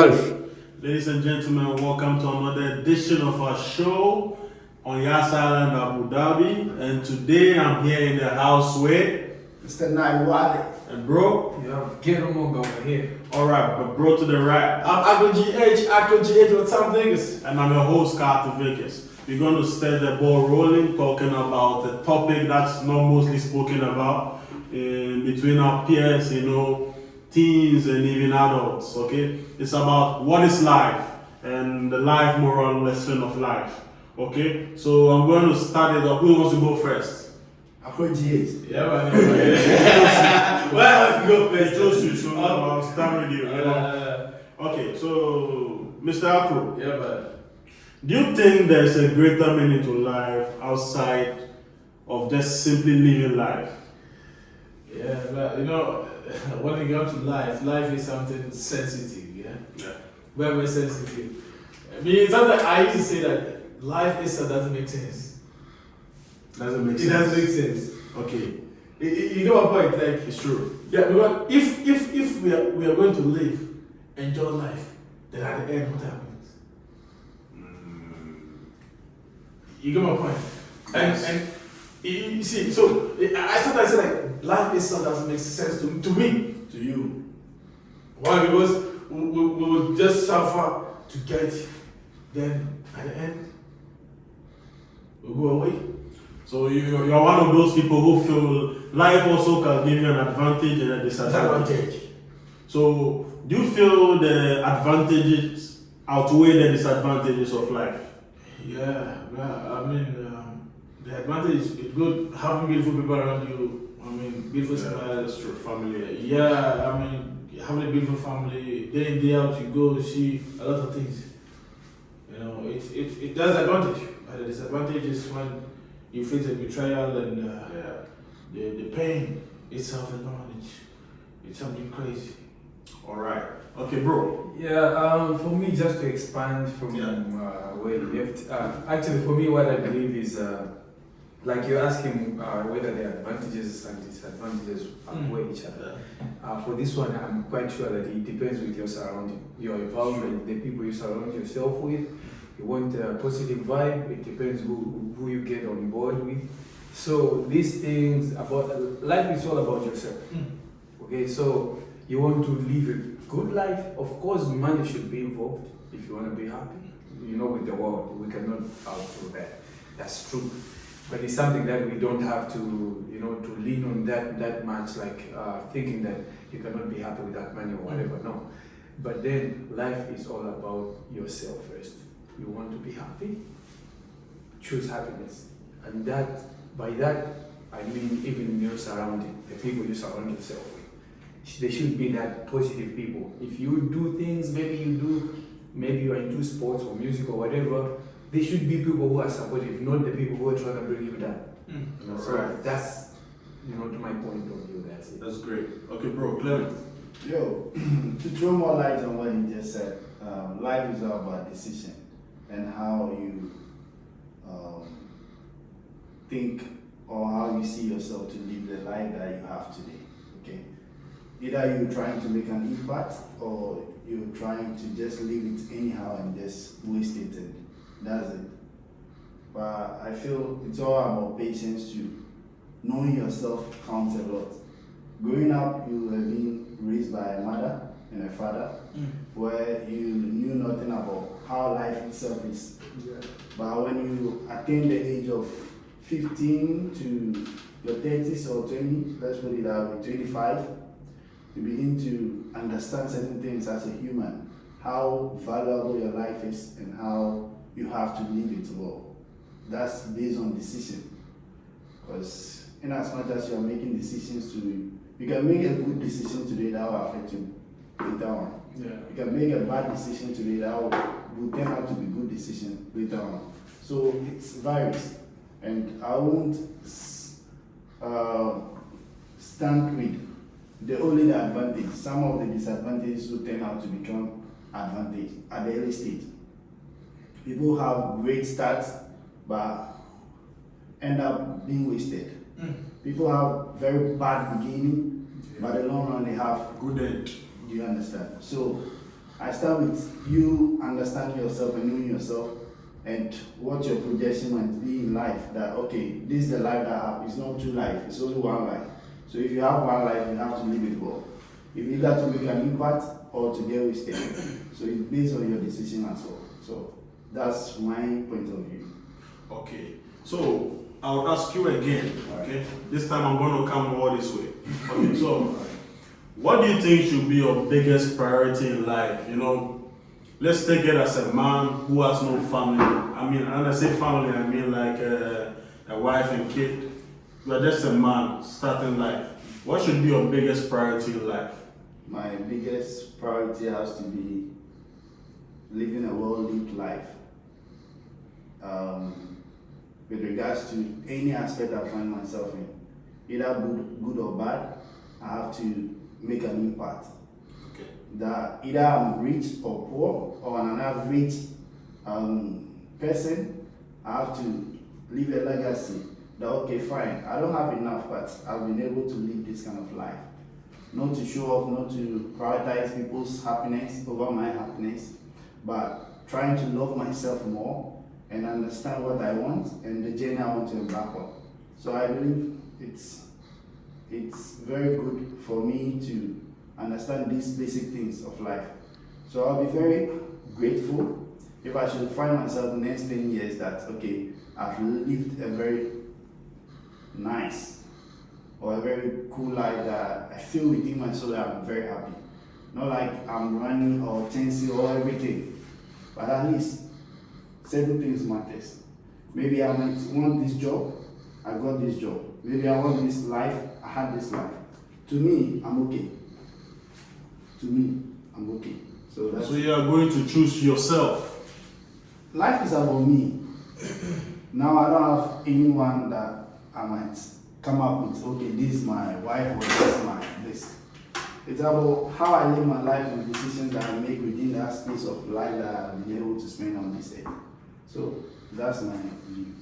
Ladies and gentlemen, welcome to another edition of our show on Yas Island, Abu Dhabi. And today I'm here in the house with Mr. Naiwale. and bro. Yeah, get them on over here. Alright, but bro to the right. I'm Akko GH, what's up, niggas? And I'm your host, Carter Vickers. We're going to start the ball rolling, talking about a topic that's not mostly spoken about between our peers, teens and even adults, okay? It's about what is life and the life moral lesson of life, okay? So I'm going to start it up. Who wants to go first? Afro GH. Yeah, man. Well, let's go It's first. close to you, so I'll start with you. Okay, so Mr. Akro, Yeah, man. do you think there's a greater meaning to life outside of just simply living life? Yeah, but when you go to life is something sensitive, yeah? Yeah. Very sensitive. I mean, sometimes I used to say that life doesn't make sense. Doesn't make It sense. doesn't make sense. Okay, You know my point, like, it's true. yeah, because if we are going to live, enjoy life, then at the end, what happens? You get my point? And you see, so I sometimes say like life itself doesn't make sense to me. To you. Why? Because we will just suffer to get, then at the end, we go away. So you're one of those people who feel life also can give you an advantage and a disadvantage. Disadvantage. So do you feel the advantages outweigh the disadvantages of life? Yeah, I mean, the advantage is good having beautiful people around you. I mean, beautiful smiles. That's true. Family. Yeah, I mean, having a beautiful family, day in, day out, you go see a lot of things. It does advantage. But the disadvantage is when you face a betrayal and the pain itself alone, it's something crazy. All right. Okay, bro. Yeah, for me, just to expand from where you left, actually, for me, what I believe is like you're asking whether the advantages and disadvantages outweigh each other. For this one, I'm quite sure that it depends with your surrounding, your environment, the people you surround yourself with. You want a positive vibe, it depends who you get on board with. So, these things about life is all about yourself. Okay, so you want to live a good life, of course money should be involved if you want to be happy. With the world, we cannot outdo that. That's true. But it's something that we don't have to, to lean on that much, like thinking that you cannot be happy without money or whatever. No. But then life is all about yourself first. You want to be happy, choose happiness. And by that, I mean even in your surrounding, the people you surround yourself with. They should be that positive people. If you do things, maybe you are into sports or music or whatever, they should be people who are supportive, not the people who are trying to bring you down. So Right. that's, to my point of view, that's it. That's great. Okay, bro. Clement. Yo, to throw more light on what you just said, life is all about decision and how you think or how you see yourself to live the life that you have today. Okay, either you're trying to make an impact or you're trying to just live it anyhow and just waste it, and that's it. But I feel it's all about patience too. Knowing yourself counts a lot. Growing up, you have been raised by a mother and a father where you knew nothing about how life itself is. But when you attain the age of 15 to your 30s or 20, let's put it that way, 25, you begin to understand certain things as a human, how valuable your life is and how you have to live it well. That's based on decision. Because in as much as you are making decisions you can make a good decision today that will affect you later on. Yeah. You can make a bad decision today that will turn out to be good decision later on. So it varies. And I won't stand with only the advantage. Some of the disadvantages will turn out to become advantage at the early stage. People have great starts but end up being wasted. People have very bad beginning, but in the long run they have Good end. do you understand? So I start with you understanding yourself and knowing yourself and what your projection might be in life. That okay, this is the life that I have. It's not two life. It's only one life. So if you have one life, you have to live it well. You either to make an impact or to get wasted. So it's based on your decision as well. So that's my point of view. Okay, so I'll ask you again. Okay, this time I'm going to come all this way. Okay, so what do you think should be your biggest priority in life? You know, let's take it as a man who has no family. I mean, and I say family, I mean like a wife and kid. You are just a man starting life. What should be your biggest priority in life? My biggest priority has to be living a well-lived life. With regards to any aspect I find myself in, either good or bad, I have to make an impact. Okay. That either I'm rich or poor or an average person, I have to leave a legacy. That okay, fine, I don't have enough, but I've been able to live this kind of life. Not to show off, not to prioritize people's happiness over my happiness, but trying to love myself more and understand what I want and the journey I want to embark on. So I believe it's very good for me to understand these basic things of life. So I'll be very grateful if I should find myself the next 10 years that, okay, I've lived a very nice or a very cool life that I feel within my soul that I'm very happy. Not like I'm running or tensing or everything, but at least certain things matters. Maybe I might want this job, I got this job. Maybe I want this life, I had this life. To me, I'm okay. To me, I'm okay. So that's So you are going to choose yourself. life is about me. Now I don't have anyone that I might come up with, okay, this is my wife or this is my this. It's about how I live my life and decisions that I make within that space of life that I've been able to spend on this earth. So that's my view.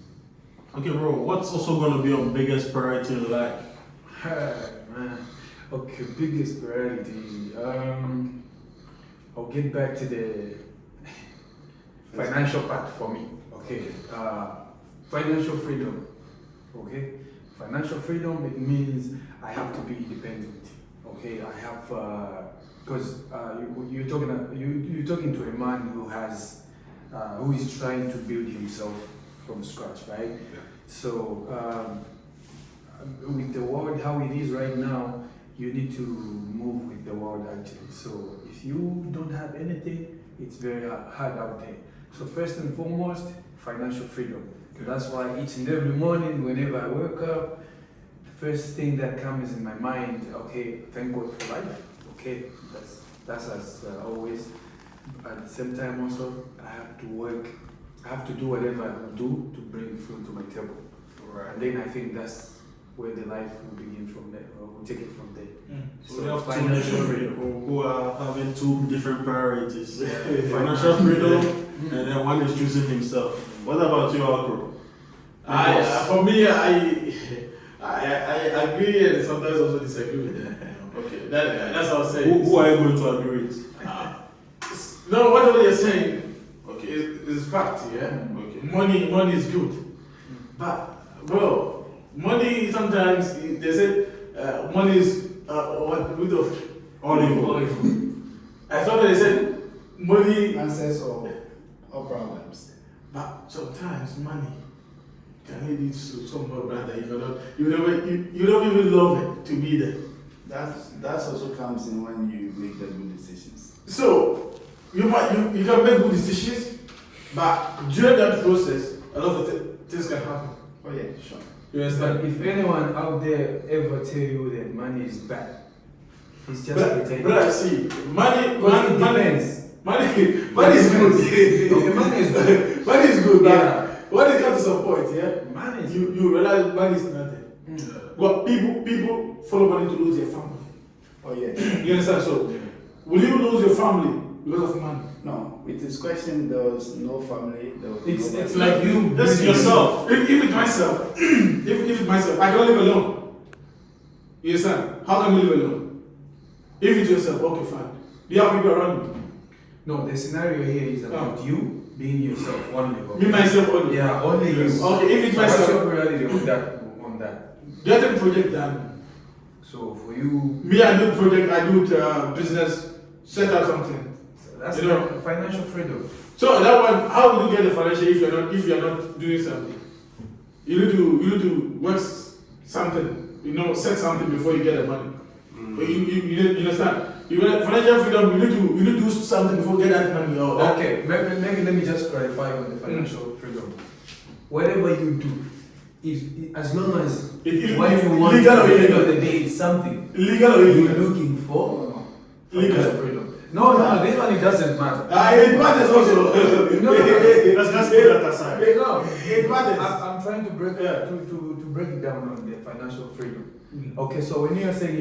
Okay, bro, what's also going to be your biggest priority in life? Man. Okay, biggest priority. I'll get back to the financial part for me. Okay, financial freedom. Okay, financial freedom, it means I have to be independent. Okay, I have because you're talking to a man who has who is trying to build himself from scratch, right? Yeah. So with the world how it is right now, you need to move with the world actually. So if you don't have anything, it's very hard out there. So first and foremost, financial freedom. That's why each and every morning, whenever I wake up, the first thing that comes in my mind, okay, thank God for life. Okay, that's as always. At the same time also, I have to work. I have to do whatever I will do to bring food to my table. Right. And then I think that's where the life will begin from there, or we'll take it from there. So we have two financial different freedom. people who are having two different priorities. Financial freedom, and then one is choosing himself. What about you, Akro? For me, I agree and sometimes also disagree with that. Okay. That's what I'm saying. Who are you going to agree with? No, whatever you're saying Okay. is fact, yeah? Okay. Money is good. But, bro, money sometimes, they say money is root of All evil. I thought they said money, Answers or problems. but sometimes money can lead you to somewhere that you don't even love it to be there. That also comes in when you make the good decisions. So you can make good decisions, but during that process, a lot of things can happen. Oh yeah, sure. You But understand? if anyone out there ever tell you that money is bad, he's just pretending. But see, money Because it money depends. money is good. Okay, money is good. Money is good, but Yeah. when it comes to some point, yeah, Money is you realize money is nothing. But people follow money to lose their family. Oh yeah. You understand? So will you lose your family because of money? No, with this question, there was no family. There was It's nobody. like you. That's yourself. If it's myself, if it's myself, I can live alone. You understand? How can you live alone? If it's yourself, okay, fine. Do you have people around you? No, the scenario here is about you being yourself only. Okay? Me myself only. Yeah, only you. Okay, if it's So what's myself, your priority on that? getting project done. So for you, Me, I do project, I do business, set up something. that's You know. financial freedom. So that one, how will you get the financial if you're not doing something? You need to work something, set something before you get the money. You understand? You want financial freedom, you need to do something before you get that money. Or that. Okay, maybe let me just clarify on the financial freedom. Whatever you do, if as long as what you want legal at or the end of illegal? the day is something Legal or you're illegal? looking for, Legal. financial freedom. No, this one it doesn't matter. It matters also. No. Let's put that aside. No, It matters. I'm trying to break to break it down on the financial freedom. Okay, so when you're saying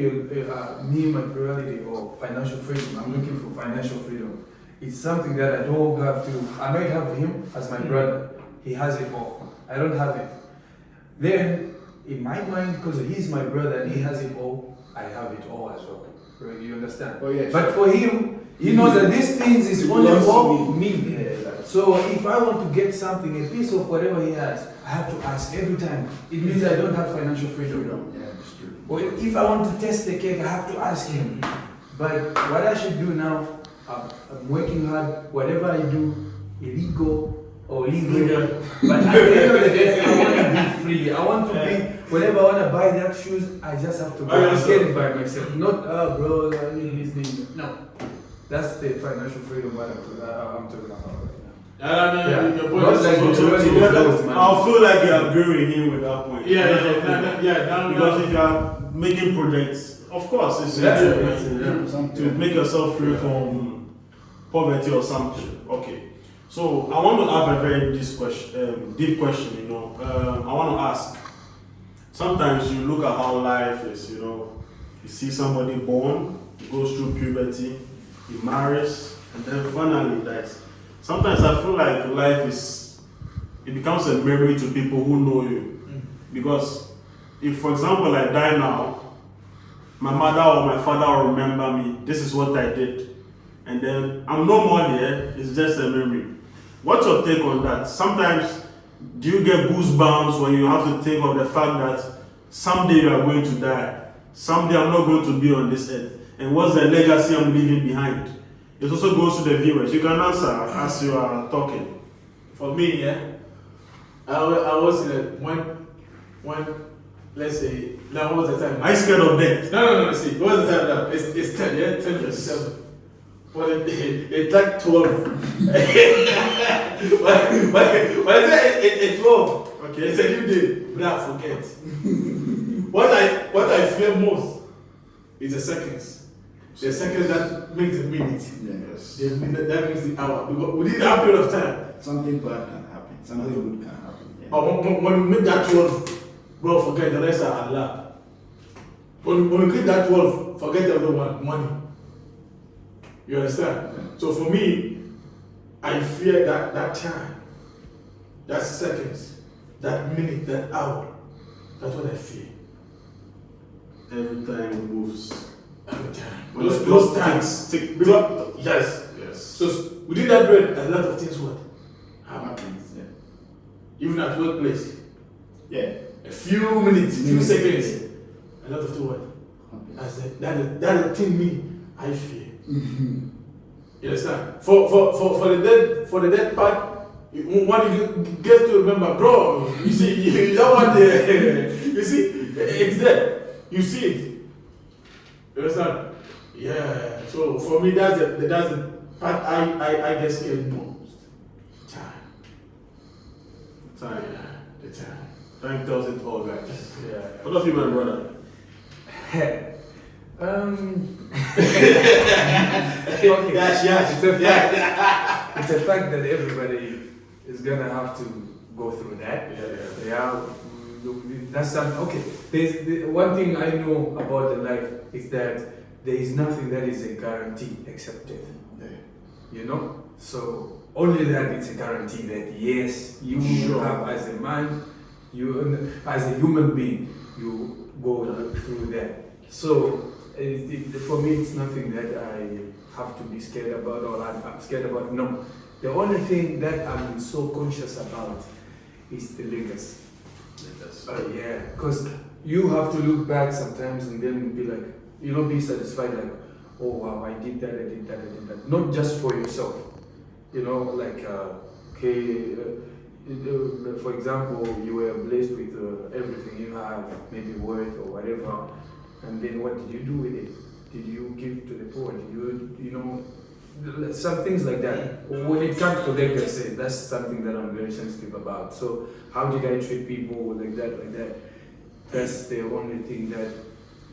me, my priority or financial freedom, I'm looking for financial freedom. It's something that I don't have to. I might have him as my brother. He has it all. I don't have it. Then, in my mind, because he's my brother and he has it all, I have it all as well. Right? You understand? Oh, yeah, But for him, he knows that these things is It only belongs to for me. me. Yeah, exactly. So if I want to get something, a piece of whatever he has, I have to ask every time. It means I don't have financial freedom. Yeah, it's true. Or if I want to test the cake, I have to ask him. But what I should do now, I'm working hard. Whatever I do, illegal or legal. But at the end of the day, I want to be free. I want to be, whenever I want to buy that shoes, I just have to go and get it by myself. Not, bro, I need this thing. No. That's the financial freedom what I'm talking about right now. Your Not point is like so- the so- really so- I'll feel like you agree with him with that point. Yeah. Because if you are making projects, of course, it's Yeah. to make yourself free from poverty or something. Okay. So I want to have a very deep question. I want to ask. Sometimes you look at how life is. You see somebody born, he goes through puberty, he marries, and then finally dies. Sometimes I feel like life becomes a memory to people who know you. Because if, for example, I die now, my mother or my father will remember me, this is what I did. And then I'm no more here, it's just a memory. What's your take on that? Sometimes, do you get goosebumps when you have to think of the fact that someday you are going to die? Someday I'm not going to be on this earth. And what's the legacy I'm leaving behind? It also goes to the viewers. You can answer as you are talking. For me, I was when let's say now what was the time? Are you scared of death? No. See, what was the time now? It's 10, yeah, 10:57. Well, it's like 12. But it's 12. Okay. It's a new day, but I forget. What I fear most is the seconds. The seconds that makes the minute. Yes. That makes the hour. Because within that period of time, Something bad can happen. Something good can happen. Yeah. when we make that 12, bro, forget the rest are Allah. When we click that 12, forget everyone, money. You understand? Okay. So for me, I fear that time, that seconds, that minute, that hour. That's what I fear. Every time it moves. Every time. When Those the clock times. ticks, Because, yes. Yes. So within that period, a lot of things what happen. Happens. Yeah. Even at workplace, Yeah. a few minutes, few Minutes. seconds, a lot of things what. Happens. That's the thing me I fear. You understand? For the dead part, when you get to remember, bro, you see, you don't want the, you see, it's there. You see it. You understand? Yeah. So for me, that's the part I get scared most. Time. Time. The time. Time tells it all, guys. Yeah. What of you, my brother? Okay. Yes. It's a fact. It's a fact that everybody is gonna have to go through that. Yeah. That's something. Okay. There's one thing I know about the life is that there is nothing that is a guarantee except death. You know. So only that it's a guarantee that yes, you Sure. have as a man, you as a human being, you go through that. So for me, it's nothing that I have to be scared about or I'm scared about. No. The only thing that I'm so conscious about is the legacy. Yeah, because you have to look back sometimes and then be like, be satisfied like, oh wow, I did that, I did that, I did that. Not just for yourself, like, for example, you were blessed with everything you have, maybe worth or whatever, and then what did you do with it? Did you give to the poor? Did you, some things like that. When it comes to legacy, that's something that I'm very sensitive about. So how did I treat people like that? That's the only thing that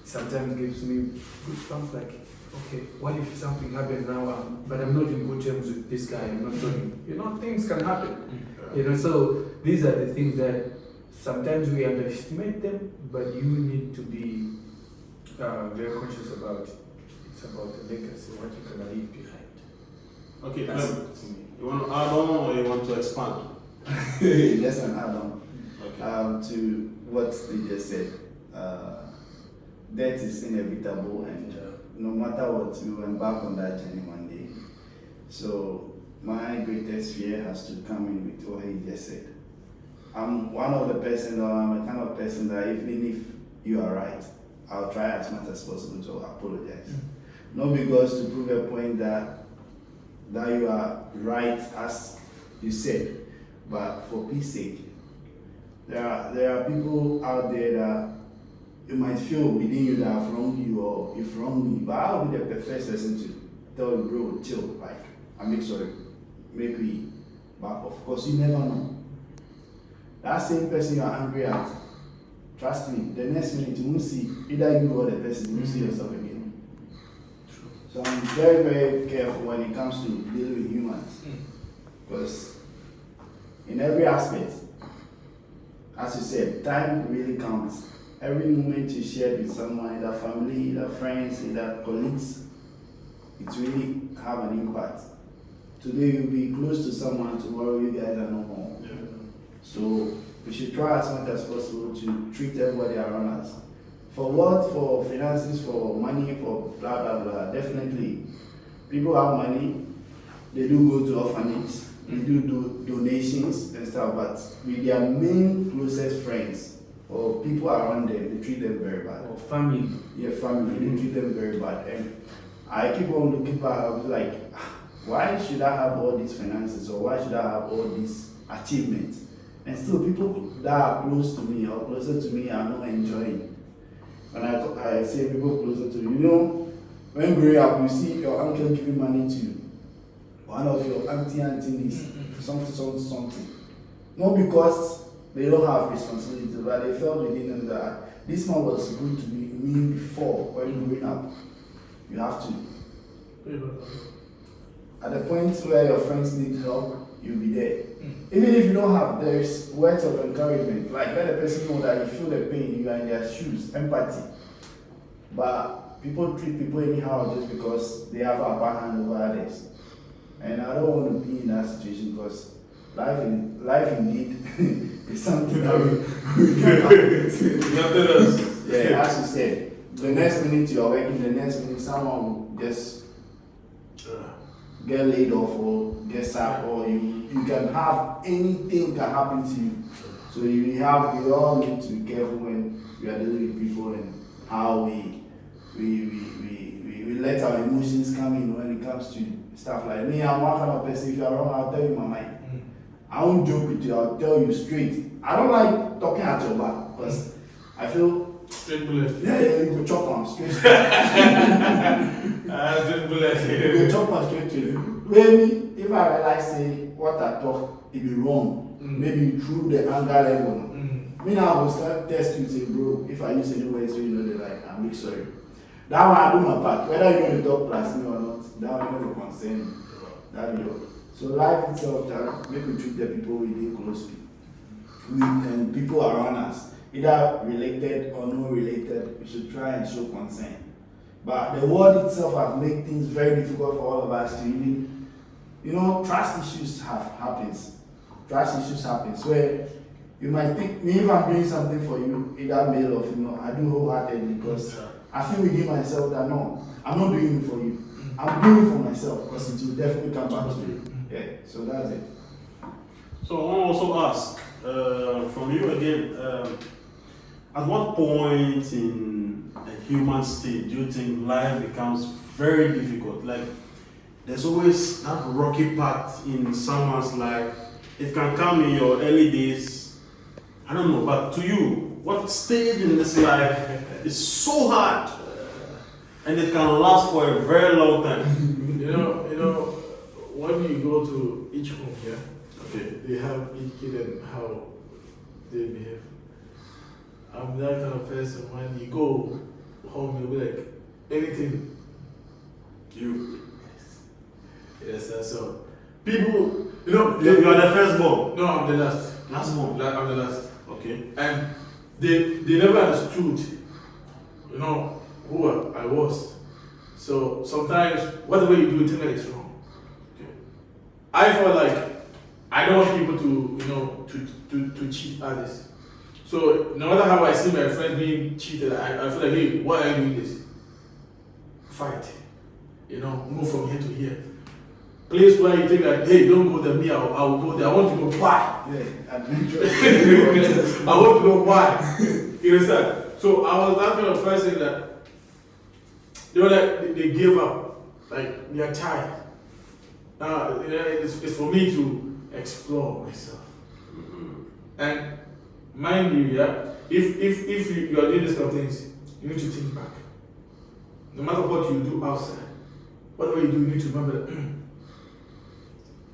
sometimes gives me goosebumps. Like, okay, what if something happens now? But I'm not in good terms with this guy. I'm not talking. Things can happen. So these are the things that sometimes we underestimate them, but you need to be very conscious about. It's about the legacy, what you can leave behind. Okay, That's Clem, it to me. you want to add on or you want to expand? Just an add-on Okay. to what they just said. Death is inevitable, and no matter what, we will embark on that journey one day. So my greatest fear has to come in with what he just said. I'm one of the person, or I'm a kind of person that even if you are right, I'll try as much as possible to apologize. Not because to prove a point that you are right as you said, but for peace sake. There are people out there that you might feel within you that have wronged you or you've wronged me, but I'll be the first person to tell you, bro, chill, like, I make sorry, make we back off, because you never know. That same person you're angry at, trust me, the next minute you won't see either you or the person, you won't see yourself again. So I'm very, very careful when it comes to dealing with humans, because in every aspect, as you said, time really counts. Every moment you share with someone, either family, either friends, either colleagues, it really have an impact. Today you'll be close to someone, tomorrow you guys are no more. Yeah. So we should try as much as possible to treat everybody around us. For what? For finances, for money, for blah blah blah. Definitely, people have money. They do go to orphanages. They do donations and stuff. But with their main closest friends or people around them, they treat them very bad. Or family. Yeah, family. They treat them very bad. And I keep on looking back. I was like, why should I have all these finances, or why should I have all these achievements? And still, people that are close to me or closer to me are not enjoying. When I say people closer to you, when growing up, you see your uncle giving money to one of your aunties, something. Not because they don't have responsibilities, but they felt within them that this man was good to me before when growing up. You have to. At the point where your friends need help, you'll be there. Even if you don't have, there's words of encouragement. Like let the person know that you feel the pain, you are in their shoes, empathy. But people treat people anyhow just because they have upper hand over others. And I don't want to be in that situation, because life indeed is something that we can Yeah, as you said, the next minute you are working, the next minute someone will just get laid off or get sacked, or you can have anything can happen to you. So we all need to be careful when we are dealing with people and how we let our emotions come in when it comes to stuff like me. I'm one kind of person, if you are wrong, I'll tell you my mind. I won't joke with you, I'll tell you straight. I don't like talking at your back, because I feel Straight bullet. yeah, you go chop on straight. Straight bullet. You go chop on straight to you. Maybe if I realize say what I talk it be wrong, maybe through the anger level. Me now I will start test you say, bro, if I use any words so you know they like, I make sorry. That one I do my part. Whether you know the talk plus me or not, that one will concern me. That be all. So life itself, that make we treat the people we deal close with and people around us, either related or not related, we should try and show concern. But the world itself has made things very difficult for all of us to even, trust issues happens. Trust issues happens where you might think, me if I'm doing something for you, either male or female, I do wholeheartedly because I feel within myself that no, I'm not doing it for you. I'm doing it for myself because it will definitely come back to me. Yeah, so that's it. So I want to also ask from you again, at what point in a human state do you think life becomes very difficult? Like, there's always that rocky part in someone's life. It can come in your early days. I don't know, but to you, what stage in this life is so hard and it can last for a very long time? You know, when you go to each home here, Okay. they have each kid and how they behave. I'm that kind of person. When you go home, you'll be like, anything. You. Yes, that's all. People, You are the firstborn. No, I'm the last. Last one. I'm the last. Okay. And they never understood, who I was. So sometimes, whatever you do, you think that it's wrong. Okay. I felt like I don't want people to, to cheat others. So no matter how I see my friend being cheated, I feel like, hey, why are you doing this? Fight. Move from here to here. Place where you think that, hey, don't go there, me, I will go there. I want to know why. Yeah, adventure. I want to know why. You understand? So I was that kind of person that they were like, they gave up. Like, they are tired. Now, it's for me to explore myself. And mind you, yeah, if you are doing this kind of things, you need to think back. No matter what you do outside, whatever you do, you need to remember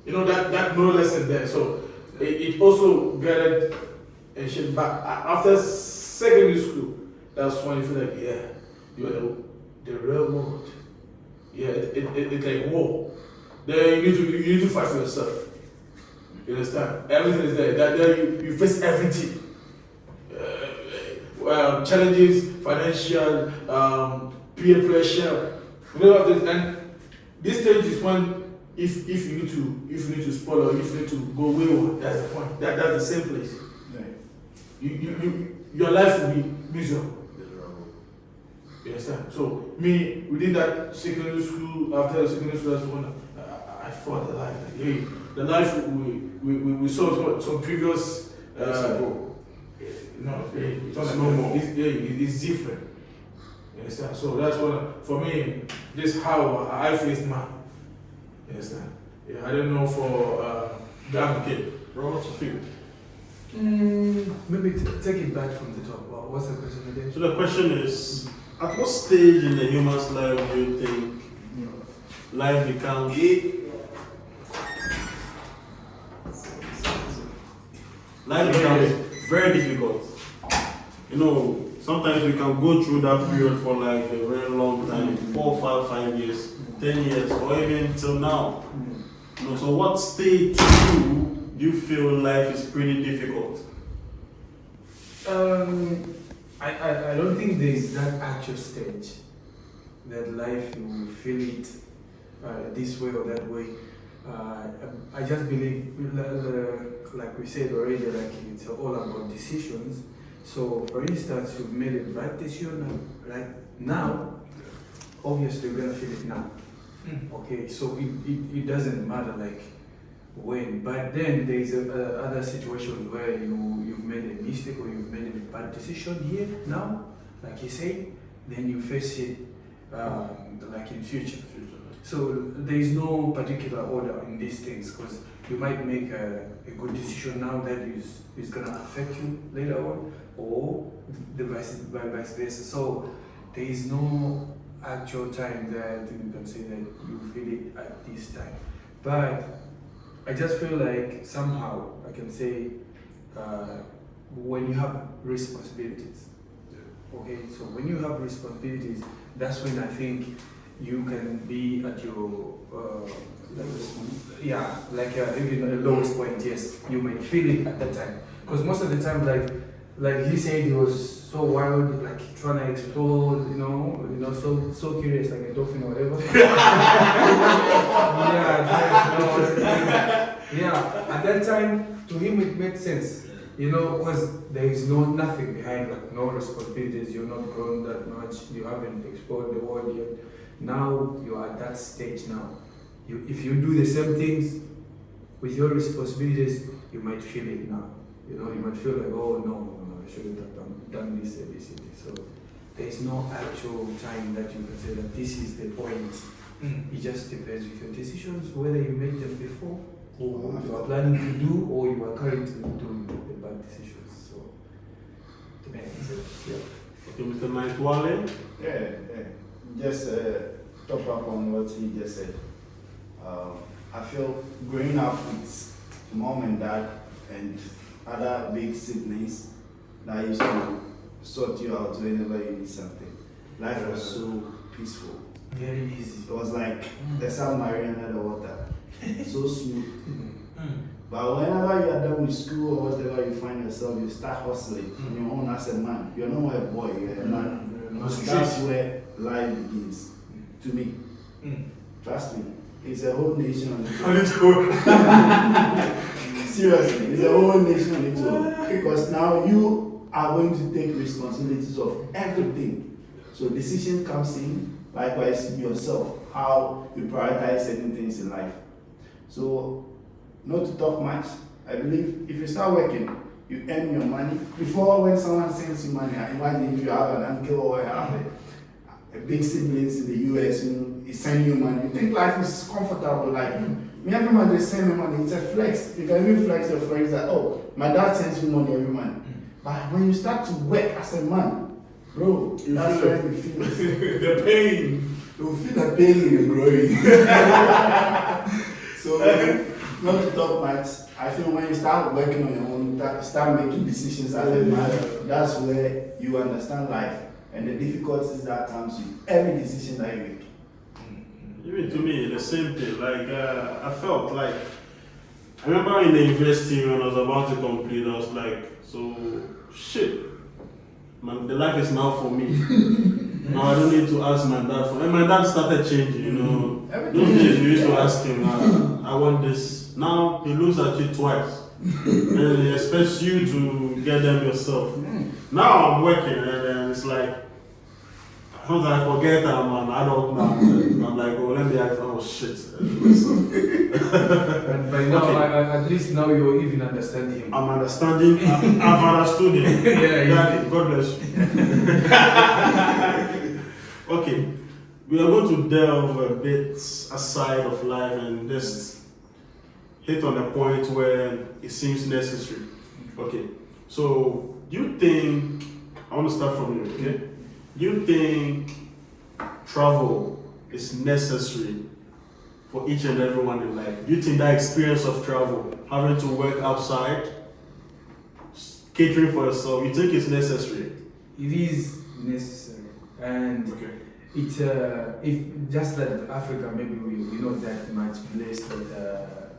that, that no lesson there. So it also gathered and shit back. After secondary school, that's when you feel like, yeah, you are the real world. Yeah, it's like war. Then you need to fight for yourself. You understand? Everything is there. There you face everything. Challenges, financial, peer pressure, and this stage is when if you need to spoil or if you need to go wayward, that's the point. That's the same place. Yeah. Your life will be miserable. You understand? So me within that secondary school, after secondary school, that's when I fought the life. Like, hey, the life we saw some previous. No, it's not no more. It's different. You understand? So that's what for me. This is how I faced mine. You understand? Yeah, I don't know for Ghana kid. Bro, what's your favorite? Maybe take it back from the top. What's the question again? So the question is, at what stage in the human's life do you think life becomes very difficult? Sometimes we can go through that period for like a very long time, 4, 5 years, 10 years, or even till now. So what stage do you feel life is pretty difficult? I don't think there is that actual stage that life you will feel it this way or that way. I just believe, like we said already, like it's all about decisions. So, for instance, you've made a bad decision right now. Obviously, you're gonna feel it now. Okay, so it doesn't matter like when, but then there is other situations where you've made a mistake or you've made a bad decision here now, like you say, then you face it like in future. So there is no particular order in these things because you might make a good decision now that is gonna affect you later on, or the vice versa. So there is no actual time that you can say that you feel it at this time. But I just feel like somehow I can say when you have responsibilities. Okay, so when you have responsibilities, that's when I think you can be at your even the lowest point. Yes, you might feel it at that time because most of the time, like he said, he was so wild, like trying to explore, so curious, like a dolphin or whatever. At that time, to him it made sense, because there is nothing behind, like no responsibilities. You're not grown that much. You haven't explored the world yet. Now you are at that stage now. If you do the same things with your responsibilities, you might feel it now. You know, you might feel like, oh no, I shouldn't have done this, this, and this. So there is no actual time that you can say that this is the point. It just depends with your decisions, whether you made them before, or what you are planning to do, or you are currently doing the bad decisions. So depends. Yeah. Okay, Mr. Mike Wale. Yeah. Just top up on what he just said. I feel growing up with mom and dad and other big siblings that used to sort you out whenever you need something. Life was so peaceful. Very easy. It was like the submarine under the water. So smooth. But whenever you are done with school or whatever you find yourself, you start hustling on your own as a man. You're no more a boy, you're a man. That's where life begins. To me. Trust me. It's a whole nation on its own. Seriously, it's a whole nation on its own. Because now you are going to take responsibilities of everything. So decision comes in, likewise yourself, how you prioritize certain things in life. So, not to talk much, I believe if you start working, you earn your money. Before, when someone sends you money, imagine if you have an uncle or a big siblings in the US, he send you money. You think life is comfortable, like me every month they send me money. It's a flex. You can even flex your friends that, oh, my dad sends me money every month. But when you start to work as a man, bro, that's where you feel The pain. you feel the pain in your growing. So, not to talk much, I feel when you start working on your own, start making decisions as a man, that's where you understand life and the difficulties that comes with every decision that you make. Even to me, the same thing. Like, I felt like, I remember in the university when I was about to complete, I was like, so, shit, man, the life is now for me. Now I don't need to ask my dad for, and my dad started changing, you know. Those days you used to ask him, I want this. Now he looks at you twice. And he expects you to get them yourself. Now I'm working and it's like, sometimes I forget I'm an adult now. I'm like, oh, let me ask, oh shit. But by now, Okay. at least now you even understand him. I'm understanding, I've understood it. Yeah, God bless you. Okay, we are going to delve a bit aside of life and just hit on a point where it seems necessary. Okay, so do you think, I want to start from you, okay? Do you think travel is necessary for each and everyone in life? Do you think that experience of travel, having to work outside, catering for yourself, you think it's necessary? It is necessary, and Okay. it if just like Africa, maybe we're not that much blessed with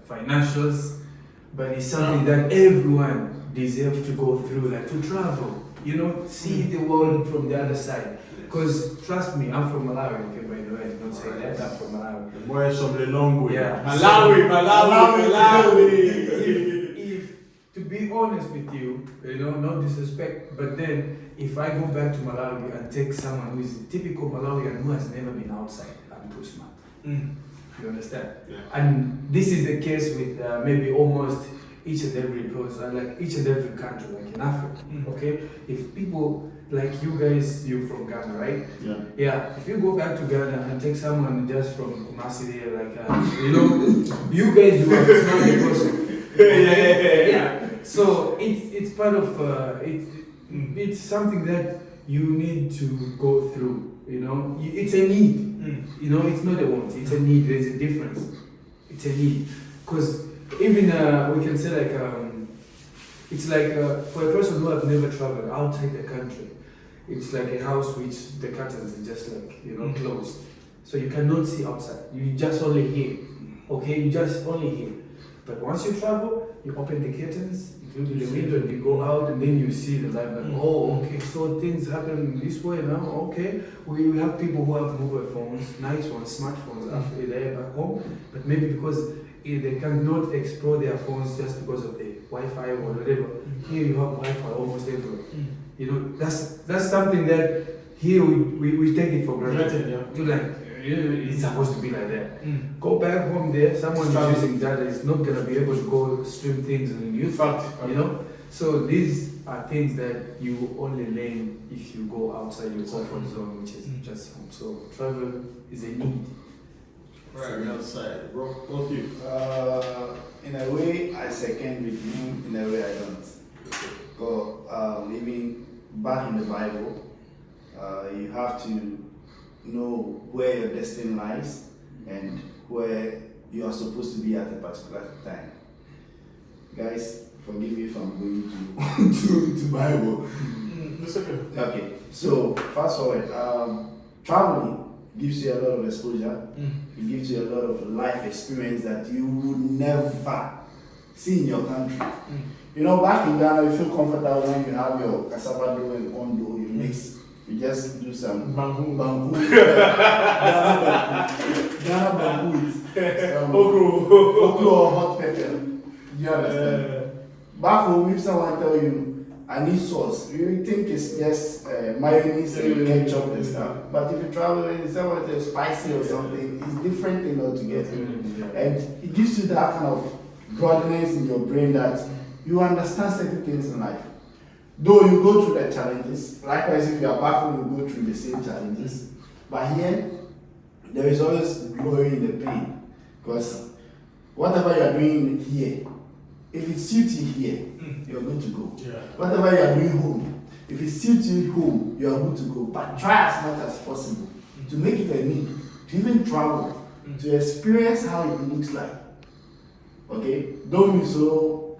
financials, but it's something that everyone deserves to go through, like to travel. You know, see the world from the other side. Because trust me, I'm from Malawi. Okay, by the way, don't say that. I'm from Malawi. The boy is from the long way. Yeah. Malawi. If to be honest with you, you know, no disrespect, but then if I go back to Malawi and take someone who is a typical Malawian who has never been outside, I'm too smart. You understand? Yeah. And this is the case with maybe almost each and every place, like each and every country, like in Africa. Okay, if people like you guys, you're from Ghana, right? Yeah. Yeah. If you go back to Ghana and take someone just from Kumasi there, like you know, you guys do a smart person. Yeah. So it's part of it's something that you need to go through. You know, it's a need. You know, it's not a want. It's a need. There's a difference. It's a need, because even we can say like it's like for a person who have never traveled outside the country, it's like a house which the curtains are just like, you know, closed, so you cannot see outside. You just only hear. Okay, you just only hear. But once you travel, you open the curtains, including the window, and you go out, and then you see the life. Like, oh, okay, so things happen this way now. Okay, we have people who have mobile phones, nice ones, smartphones, after they're back home, but maybe because they cannot explore their phones just because of the Wi-Fi or whatever. Here you have Wi-Fi almost everywhere. You know, that's something that here we take it for granted. Yeah. You like, It's supposed to be like that. Mm. Go back home there, someone Struggle. is using that is not gonna be able to go stream things on YouTube. Fact. You know? So these are things that you only learn if you go outside your comfort zone, which is just home. So travel is a need. Right, outside. Bro, both you. In a way, I second with you. In a way, I don't. Because even back in the Bible, you have to know where your destiny lies and where you are supposed to be at a particular time. Guys, forgive me if I'm going to Bible. It's okay. Okay, so fast forward. Traveling gives you a lot of exposure. It gives you a lot of life experience that you would never see in your country. You know, back in Ghana, you feel comfortable when you have your cassava dough and corn dough. You mix. You just do some Bamboo. Ghana bamboo with Okro. or hot pepper. You understand? Back home, if someone tell you, I need sauce, you think it's just mayonnaise and ketchup and stuff. But if you travel and someone tells spicy or something, it's different thing altogether. And it gives you that kind of broadness in your brain that you understand certain things in life. Though you go through the challenges, likewise if you are back home, you go through the same challenges. But here, there is always glory in the pain. Because whatever you are doing here, if it suits you here, you're good to go. Yeah. Whatever you are doing home, if it suits you home, you are good to go. But try as much as possible to make it a need, to even travel, to experience how it looks like. Okay? Don't be so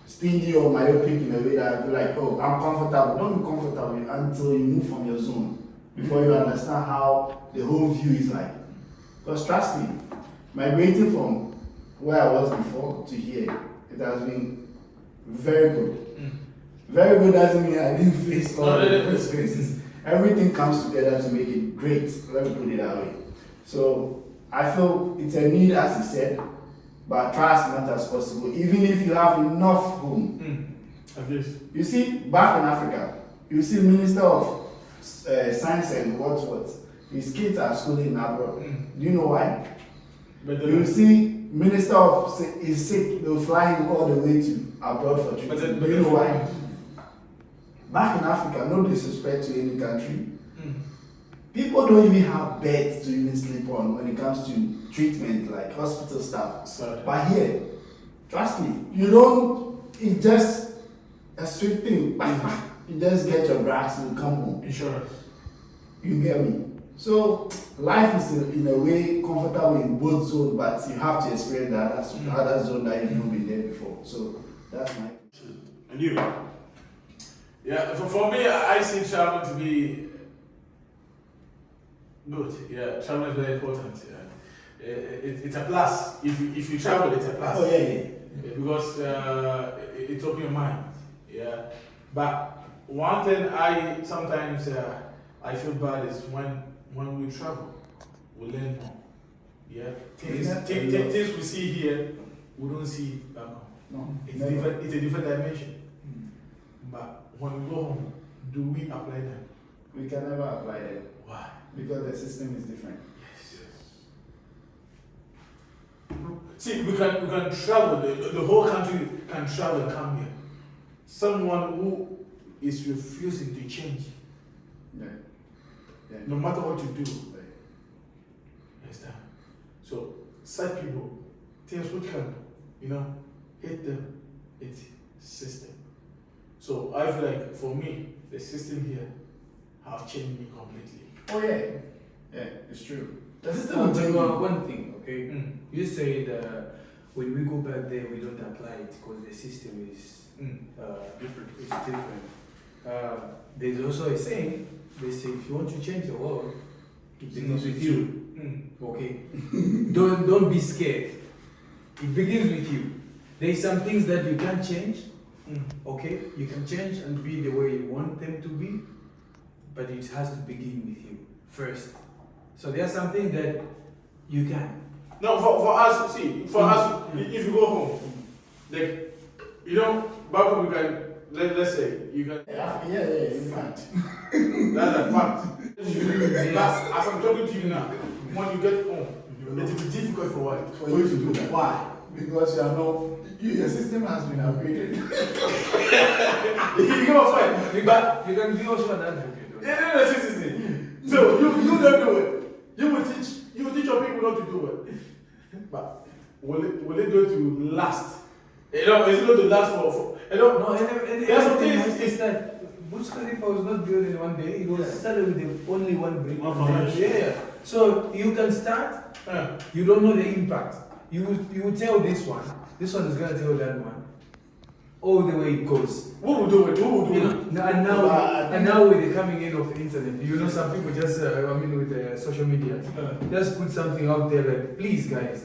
stingy or myopic in a way that I feel like, oh, I'm comfortable. Don't be comfortable until you move from your zone before you understand how the whole view is like. Because trust me, migrating from where I was before to here, it has been very good. Very good doesn't mean I didn't face all the experiences. Everything comes together to make it great. Let me put it that way. So I feel it's a need, as he said, but try as much as possible, even if you have enough home. At least. You see, back in Africa, you see Minister of Science and what. His kids are schooling abroad. Do you know why? You see, Minister of is sick, they'll fly him all the way to abroad for treatment. Do you know why? Back in Africa, no disrespect to any country, people don't even have beds to even sleep on when it comes to treatment, like hospital stuff. Sad. But here, trust me, you don't, it's just a sweet thing. You just get your drugs and come home. Insurance. You get me? So life is in a way comfortable in both zones, but you have to experience the other zone that you've not been there before. So that's my. And you? Yeah, for me, I see travel to be good. Yeah, travel is very important. Yeah. It's a plus. If you travel, it's a plus. Oh yeah. Because it opens your mind. Yeah. But one thing I sometimes I feel bad is when we travel, we learn more. Yeah. Things we see here, we don't see back home. No, It's never. different. It's a different dimension. But when we go home, do we apply them? We can never apply them Why? because the system is different. See, we can travel. The whole country can travel and come here. Someone who is refusing to change, Yeah. Yeah. no matter what you do, Right. understand? So, such people, things which can, hit them, it's system. So I feel like for me, the system here have changed me completely. Oh yeah. Yeah, it's true. The system But will change you. one thing, okay? You say that when we go back there, we don't apply it because the system is Different. It's different. There's also a saying. They say if you want to change the world, it begins with you. Okay. Don't be scared. It begins with you. There's some things that you can't change. Okay, you can change and be the way you want them to be, but it has to begin with you first. So there are some things that you can. No, for us, see, if you go home, like, back home you can, let's say, you can, Yeah, in fact. that's a fact. As I'm talking to you now, when you get home, it is difficult for you to do that. Why? Because you are not. Your system has been upgraded. You know what? You can be also an advocate. Yeah, see. So you don't do it. You will teach your people not to do it. But will it going to last? You know, it's going to last for you know. No, and There's some everything things is that Burj Khalifa was not built in one day. It was started with the only one brick. One foundation. Yeah. So you can start. You don't know the impact. You will tell this one is gonna tell that one. All the way it goes. Who will do it? Who will do You it? know, and now with the coming in of internet, you know, some people just with the social media, just put something out there like, please guys,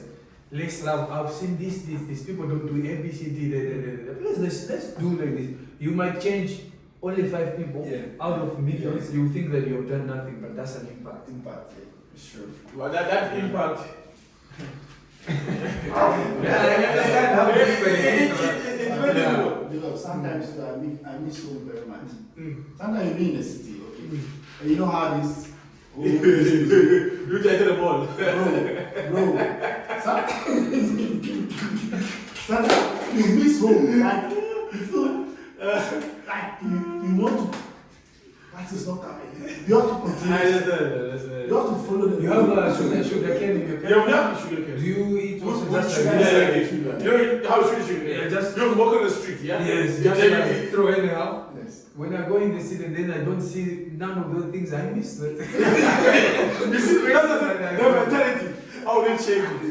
let's love. I've seen this. People don't do ABCD. Please let's do like this. You might change only 5 people out of millions. Yeah. You think that you have done nothing, but that's an impact. Impact, it's true. Well, that impact. I understand how difficult it is. It's very difficult. Because sometimes I miss home very much. Mm. Sometimes you be in the city, okay? And you know how this whole You get to the ball. bro. Sometimes you miss home, like you feel like you want to. That is not coming. You have to continue. You have to follow the. You have sugar cane in your cane. Yeah, we have sugar cane. Do you eat also What just sugar like is this? that? You know how sugar Yeah, just- you walk on the street, yeah? Yes, Yeah, just yeah, like yeah. throw anyhow. Yes. When I go in the city, then I don't see none of those things I miss. You see, that's the mentality. How they change it.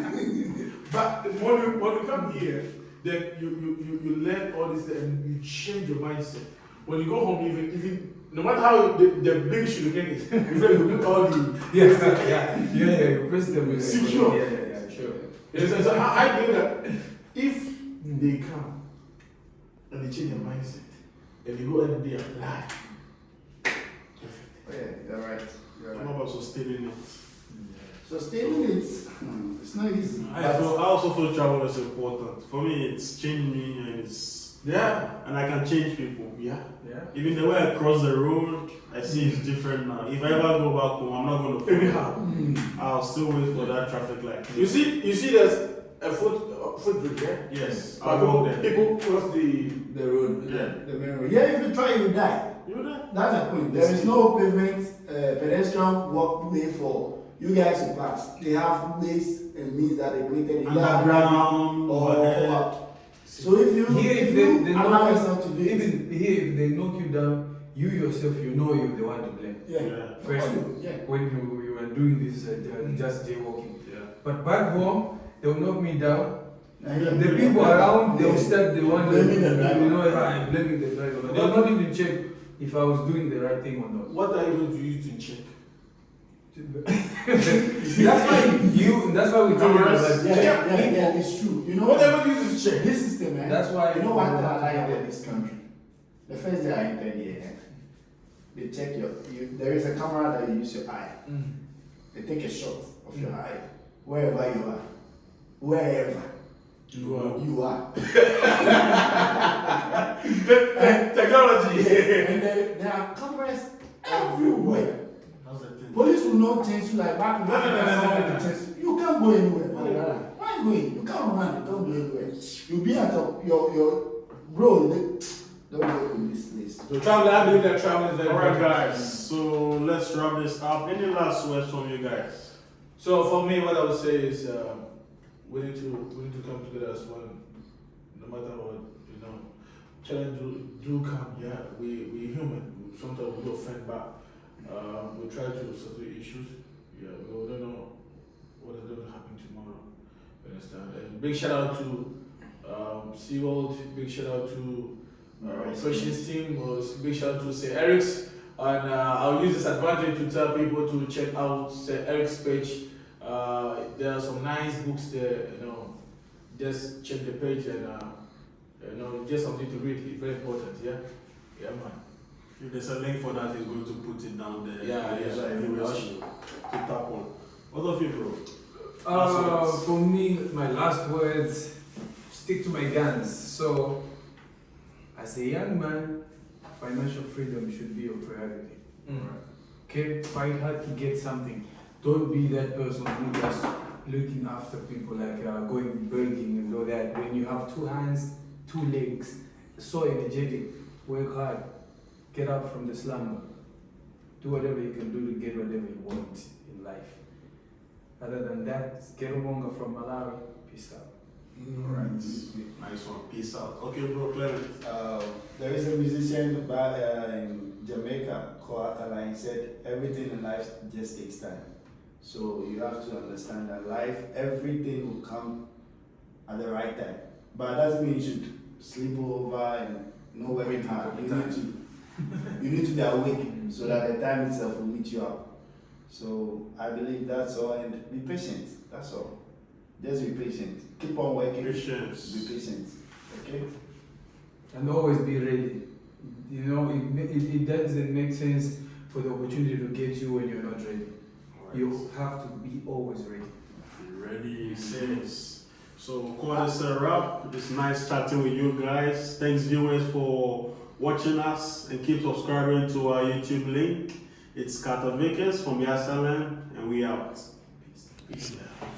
But when you come here, then you learn all this and you change your mindset. When you go home, even no matter how the big sugar cane is, you put all the Yeah, you press them with Secure. Yeah, sure. Yes, so I believe that if they come and they change their mindset and they go and they apply, perfect. Oh, yeah, you're right. You're What right. about sustaining it? Sustaining it's not easy. I also feel travel is important. For me, it's changed me and I can change people. Yeah. Even the way I cross the road, I see it's different now. If I ever go back home, I'm not going to Anyhow. I'll still wait for that traffic light. You see, there's a footbridge, yeah? Yes, But I'll walk there. people cross the road. Yeah. The main road. Yeah, if you try, you die. You know that? That's the point. There is no pavement, pedestrian walkway for you guys to pass. They have ways and means that they created. Underground, or overhead. so if you Here, if if you they allow knock yourself to do it, even here, if they knock you down, you yourself, you know you're the one to blame. yeah, Yeah. First, yeah. when you were doing this, just jaywalking. Yeah. But back home, they'll knock me down. And The people around, they'll Yeah. start the one Blaming the driver. you know, if I'm blaming the driver. They'll not even check if I was doing the right thing or not. What are you going to use to check? That's why we tell you Cameras. that. Yeah, it's true. You know Whatever you use to check. This system, man. That's why- you know what I like about this country. The first day I entered here, they check there is a camera that you use your eye. They take a shot of your eye, wherever you are. Wherever you are. Technology. And there are cameras everywhere. That's the thing. Police will not chase you like back in No, no, no, no, someone no, no. will chase you. You can't go anywhere. Why are you going? You can't run, you can't go anywhere. You'll be at your bro, don't go in this place. So travel, I believe that travel is very Alright, important. guys, so let's wrap this up. Any last words from you guys? So for me, what I would say is we need to come together as one, no matter what, you know. Challenge do come, yeah. We human. Sometimes we offend back. We try to settle issues. Yeah, we don't know what is going to happen tomorrow. You understand? And big shout out to SeaWorld. Big shout out to operations team. Big shout out to St. Eric's. And I'll use this advantage to tell people to check out St. Eric's page. There are some nice books there, you know. Just check the page and you know, just something to read. It's very important, yeah. Yeah, man. If there's a link for that, he's going to put it down there. Yeah, There's yeah. viewers to tap on. What of you, bro? Last words. For me, my last words, stick to my guns. So, as a young man, financial freedom should be your priority. Okay, fight hard to get something. don't be that person who just looking after people, like going begging and all that. When you have 2 hands, 2 legs, so energetic, work hard, get up from the slumber, do whatever you can do to get whatever you want in life. Other than that, Gerobonga from Malawi. Peace out. Alright. Nice one. Peace out. Okay, bro, Clement. There is a musician in Jamaica called Akala. He said, everything in life just takes time. So you have to understand that life, everything will come at the right time. But that doesn't mean you should sleep over and know working hard. You need to be awake so that the time itself will meet you up. So I believe that's all, and be patient. That's all. Just be patient. Keep on working. Patience. Be patient. Okay? And always be ready. You know, it doesn't make sense for the opportunity to get you when you're not ready. Alright. You have to be always ready. Be ready, sis. So, call this a wrap. It's nice chatting with you guys. Thanks, viewers, for watching us, and keep subscribing to our YouTube link. It's Carter Vickers from Yasaland, and we out. Peace out.